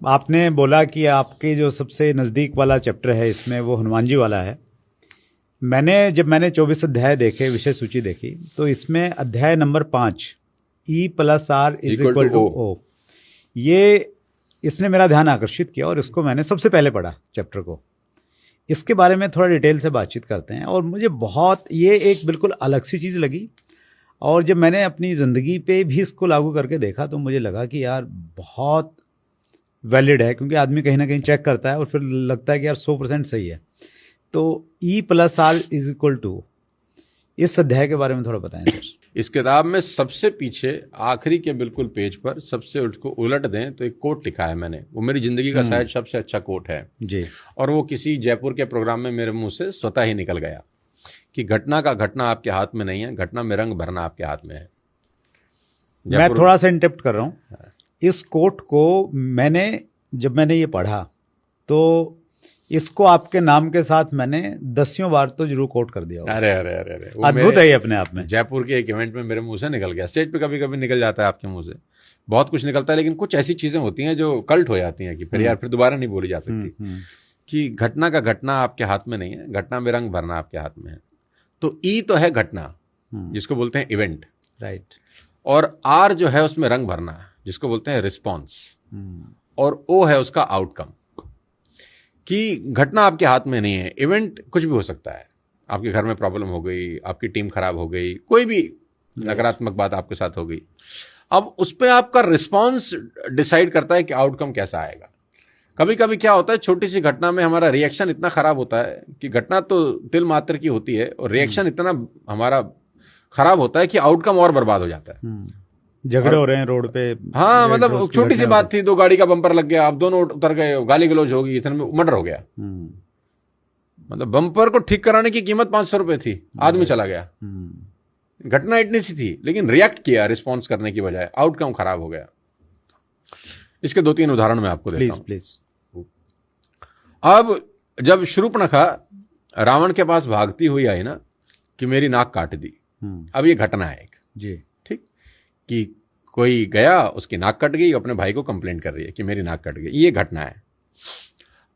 आपने बोला कि आपके जो सबसे नज़दीक वाला चैप्टर है इसमें वो हनुमान जी वाला है। जब मैंने 24 अध्याय देखे, विषय सूची देखी, तो इसमें अध्याय नंबर 5 E+R = O, ये इसने मेरा ध्यान आकर्षित किया और इसको मैंने सबसे पहले पढ़ा चैप्टर को। इसके बारे में थोड़ा डिटेल से बातचीत करते हैं। और मुझे बहुत ये एक बिल्कुल अलग सी चीज़ लगी, और जब मैंने अपनी ज़िंदगी पे भी इसको लागू करके देखा तो मुझे लगा कि यार बहुत वैलिड है, क्योंकि आदमी कहीं ना कहीं चेक करता है और फिर लगता है कि यार 100% सही है। तो E+R = इस अध्याय के बारे में थोड़ा बताएं सर। इस किताब में सबसे पीछे आखिरी के बिल्कुल पेज पर सबसे उसको उलट दें तो एक कोट लिखा है मैंने, वो मेरी जिंदगी का शायद सबसे अच्छा कोट है जी। और वो किसी जयपुर के प्रोग्राम में मेरे मुंह से स्वतः ही निकल गया कि घटना का घटना आपके हाथ में नहीं है, घटना में रंग भरना आपके हाथ में है। मैं थोड़ा सा इंटरप्ट कर रहा हूँ। इस कोट को जब मैंने ये पढ़ा तो इसको आपके नाम के साथ मैंने 10 बार तो जरूर कोट कर दिया। अरे अरे अरे अरे, अद्भुत है ये अपने आप में। जयपुर के एक इवेंट में मेरे मुंह से निकल गया। स्टेज पे कभी कभी निकल जाता है, आपके मुंह से बहुत कुछ निकलता है, लेकिन कुछ ऐसी चीजें होती हैं जो कल्ट हो जाती हैं कि फिर यार फिर दोबारा नहीं बोली जा सकती। कि घटना का घटना आपके हाथ में नहीं है, घटना में रंग भरना आपके हाथ में है। तो ई तो है घटना, जिसको बोलते हैं इवेंट, राइट। और आर जो है उसमें रंग भरना, जिसको बोलते हैं रिस्पॉन्स, और ओ है उसका आउटकम। कि घटना आपके हाथ में नहीं है, इवेंट कुछ भी हो सकता है। आपके घर में प्रॉब्लम हो गई, आपकी टीम खराब हो गई, कोई भी नकारात्मक बात आपके साथ हो गई, अब उस पर आपका रिस्पॉन्स डिसाइड करता है कि आउटकम कैसा आएगा। कभी कभी क्या होता है, छोटी सी घटना में हमारा रिएक्शन इतना खराब होता है कि घटना तो तिल मात्र की होती है और रिएक्शन इतना हमारा खराब होता है कि आउटकम और बर्बाद हो जाता है। झगड़े हो रहे हैं रोड पे, हाँ, मतलब छोटी सी बात थी, 2 गाड़ी का बम्पर लग गया, आप दोनों उतर गए, गाली गलौज होगी, इतने में मर्डर हो गया। मतलब बम्पर को ठीक कराने की कीमत 500 रुपए थी, आदमी चला गया। घटना इतनी सी थी, लेकिन रिएक्ट किया रिस्पॉन्स करने की बजाय, आउटकम खराब हो गया। इसके 2-3 उदाहरण मैं आपको देता हूं। प्लीज। अब जब शूर्पणखा रावण के पास भागती हुई आई ना कि मेरी नाक काट दी, अब ये घटना है एक जी, ठीक, कि कोई गया, उसकी नाक कट गई, अपने भाई को कंप्लेंट कर रही है कि मेरी नाक कट गई, ये घटना है।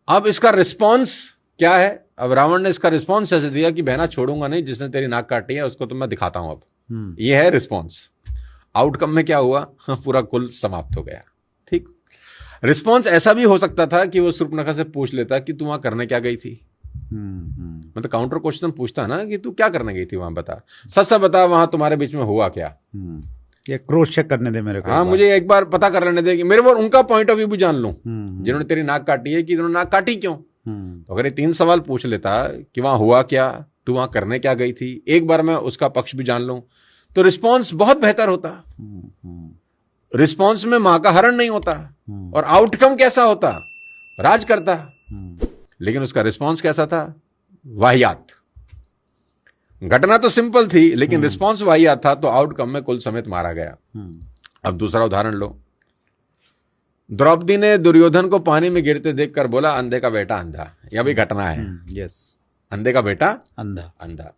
अब इसका रिस्पॉन्स क्या है? अब रावण ने इसका रिस्पॉन्स ऐसे दिया कि बहना छोड़ूंगा नहीं, जिसने तेरी नाक काटी है उसको तो मैं दिखाता हूं अब। ये है रिस्पॉन्स। आउटकम में क्या हुआ? पूरा कुल समाप्त हो गया। ठीक, रिस्पॉन्स ऐसा भी हो सकता था कि वो शूर्पणखा से पूछ लेता कि तू वहां करने क्या गई थी। मतलब काउंटर क्वेश्चन पूछता ना कि तू क्या करने गई थी वहां, बता, सच सच बता, वहां तुम्हारे बीच में हुआ क्या। ये क्रॉस चेक करने दे मेरे को। हाँ, मुझे एक बार पता कर लेने दे कि मेरे वो उनका पॉइंट ऑफ व्यू भी जान लूं, जिन्होंने तेरी नाक काटी है, कि इन्होंने नाक काटी क्यों। तो अगर ये 3 सवाल पूछ लेता कि वहां हुआ क्या, तू वहां करने क्या गई थी, एक बार मैं उसका पक्ष भी जान लूं, तो रिस्पॉन्स बहुत बेहतर होता। रिस्पॉन्स में मां का हरण नहीं होता, और आउटकम कैसा होता? राज करता। लेकिन उसका रिस्पॉन्स कैसा था? वाहियात। घटना तो सिंपल थी, लेकिन रिस्पॉन्स वाहियात था, तो आउटकम में कुल समेत मारा गया। अब दूसरा उदाहरण लो। द्रौपदी ने दुर्योधन को पानी में गिरते देखकर बोला, अंधे का बेटा अंधा। यह भी घटना है। यस, अंधे का बेटा अंधा। अंधा।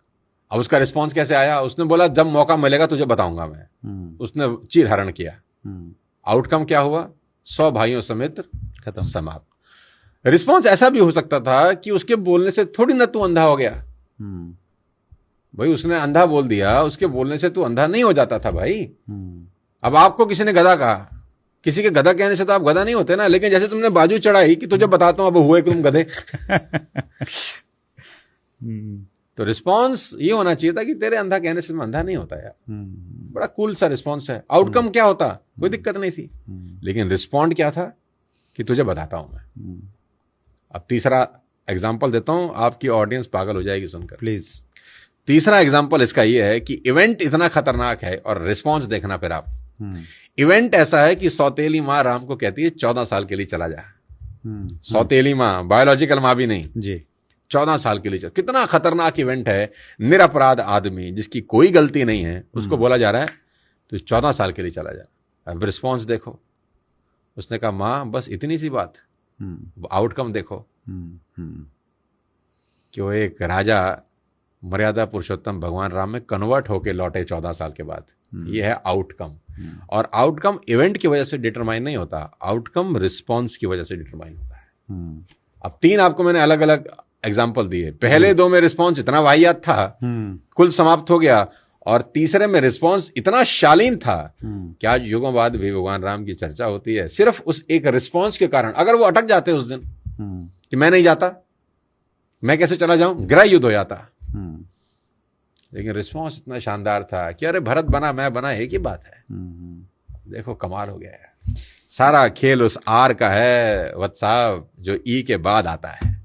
अब उसका रिस्पॉन्स कैसे आया? उसने बोला, जब मौका मिलेगा तुझे बताऊंगा मैं। उसने चीर हरण किया। आउटकम क्या हुआ? 100 भाइयों समेत खत्म, समाप्त। रिस्पॉन्स ऐसा भी हो सकता था कि उसके बोलने से थोड़ी ना तू अंधा हो गया। भाई, उसने अंधा बोल दिया, उसके बोलने से तू अंधा नहीं हो जाता था भाई। अब आपको किसी ने गधा कहा, किसी के गधा कहने से तो आप गधा नहीं होते ना, लेकिन जैसे तुमने बाजू चढ़ाई कि तुझे बताता हूं अब हुए कि तुम गधे। तो रिस्पॉन्स ये होना चाहिए था कि तेरे अंधा कहने से मैं अंधा नहीं होता यार। बड़ा कूल सा रिस्पॉन्स है। आउटकम क्या होता? कोई दिक्कत नहीं थी, लेकिन रिस्पॉन्ड क्या था कि तुझे बताता हूं मैं। अब तीसरा एग्जाम्पल देता हूं, आपकी ऑडियंस पागल हो जाएगी सुनकर, प्लीज। तीसरा एग्जाम्पल इसका यह है कि इवेंट इतना खतरनाक है, और रिस्पॉन्स देखना फिर आप। इवेंट ऐसा है कि सौतेली माँ राम को कहती है 14 साल के लिए चला जा। सौतेली माँ, बायोलॉजिकल माँ भी नहीं जी, 14 साल के लिए चला। कितना खतरनाक इवेंट है। निरपराध आदमी जिसकी कोई गलती नहीं है, उसको बोला जा रहा है तो 14 साल के लिए चला जा। अब रिस्पॉन्स देखो। उसने कहा, माँ बस इतनी सी बात। आउटकम देखो कि वो एक राजा मर्यादा पुरुषोत्तम भगवान राम में कन्वर्ट होके लौटे 14 साल के बाद। ये है आउटकम। और आउटकम इवेंट की वजह से डिटरमाइन नहीं होता, आउटकम रिस्पॉन्स की वजह से डिटरमाइन होता है। अब 3 आपको मैंने अलग अलग एग्जाम्पल दिए, पहले 2 में रिस्पॉन्स इतना वाहियात था, कुल समाप्त हो गया, और तीसरे में रिस्पॉन्स इतना शालीन था कि आज युगों बाद भी भगवान राम की चर्चा होती है सिर्फ उस एक रिस्पॉन्स के कारण। अगर वो अटक जाते उस दिन कि मैं नहीं जाता, मैं कैसे चला जाऊं, गृह युद्ध हो जाता। लेकिन रिस्पॉन्स इतना शानदार था कि अरे भरत बना मैं बना एक ही बात है। देखो कमाल हो गया है। सारा खेल उस आर का है वत्स साहब, जो ई के बाद आता है।